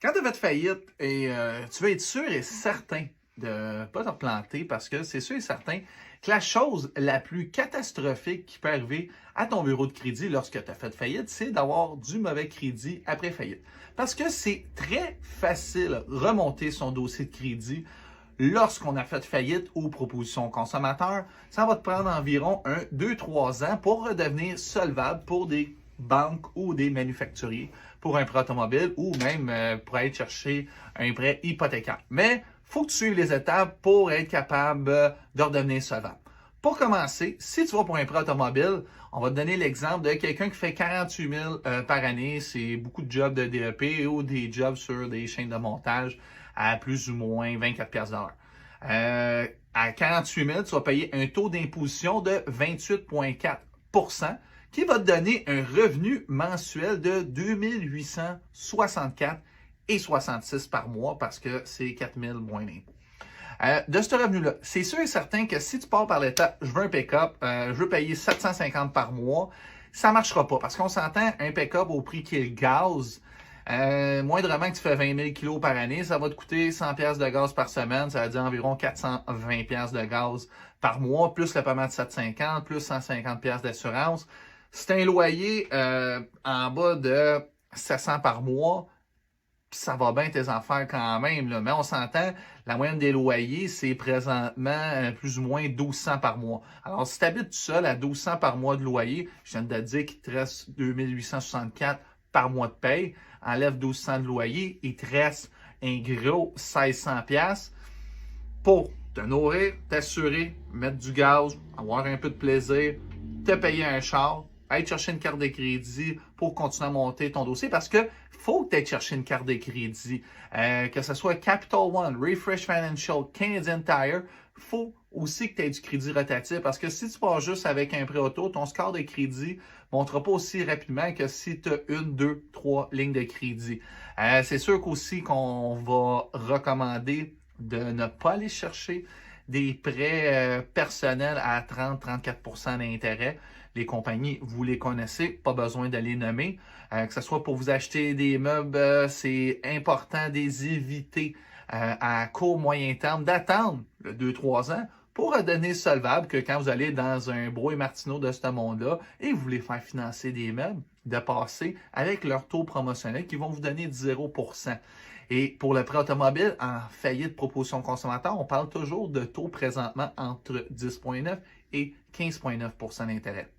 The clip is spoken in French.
Quand tu as fait faillite et tu veux être sûr et certain de ne pas te replanter parce que c'est sûr et certain que la chose la plus catastrophique qui peut arriver à ton bureau de crédit lorsque tu as fait faillite, c'est d'avoir du mauvais crédit après faillite. Parce que c'est très facile de remonter son dossier de crédit lorsqu'on a fait faillite aux propositions consommateurs. Ça va te prendre environ 2-3 ans pour redevenir solvable pour des banques ou des manufacturiers pour un prêt automobile ou même pour aller chercher un prêt hypothécaire. Mais il faut que tu suives les étapes pour être capable de redevenir solvable. Pour commencer, si tu vas pour un prêt automobile, on va te donner l'exemple de quelqu'un qui fait 48 000 par année. C'est beaucoup de jobs de DEP ou des jobs sur des chaînes de montage à plus ou moins 24 pièces d'heure. À 48 000, tu vas payer un taux d'imposition de 28,4 qui va te donner un revenu mensuel de 2 864,66 par mois parce que c'est 4 000 moins d'impôts. De ce revenu-là, c'est sûr et certain que si tu pars par l'étape, je veux un pick-up, je veux payer 750 par mois, ça ne marchera pas parce qu'on s'entend, un pick-up au prix qui est le gaz, moindrement que tu fais 20 000 kilos par année, ça va te coûter 100 pièces de gaz par semaine, ça veut dire environ 420 pièces de gaz par mois, plus le paiement de 750, plus 150 pièces d'assurance. C'est un loyer en bas de 700 par mois, ça va bien tes affaires quand même, là. Mais on s'entend, la moyenne des loyers, c'est présentement plus ou moins 1200 par mois. Alors, si tu habites tout seul à 1200 par mois de loyer, je viens de te dire qu'il te reste 2864 par mois de paye, enlève 1200 de loyer, il te reste un gros 1600 pièces pour te nourrir, t'assurer, mettre du gaz, avoir un peu de plaisir, te payer un char, aller chercher une carte de crédit pour continuer à monter ton dossier parce que faut que tu ailles chercher une carte de crédit, que ce soit Capital One, Refresh Financial, Canadian Tire, faut aussi que tu aies du crédit rotatif parce que si tu pars juste avec un prêt auto, ton score de crédit ne montera pas aussi rapidement que si tu as 1, 2, 3 lignes de crédit. C'est sûr qu'aussi qu'on va recommander de ne pas aller chercher des prêts personnels à 30-34 d'intérêt. Les compagnies, vous les connaissez, pas besoin de les nommer. Que ce soit pour vous acheter des meubles, c'est important de les éviter à court, moyen terme, d'attendre 2-3 ans pour devenir solvable que quand vous allez dans un Bro et Martineau de ce monde-là et vous voulez faire financer des meubles, de passer avec leur taux promotionnel qui vont vous donner 0%. Et pour le prêt automobile, en faillite proposition consommateur, on parle toujours de taux présentement entre 10,9 et 15,9 d'intérêt.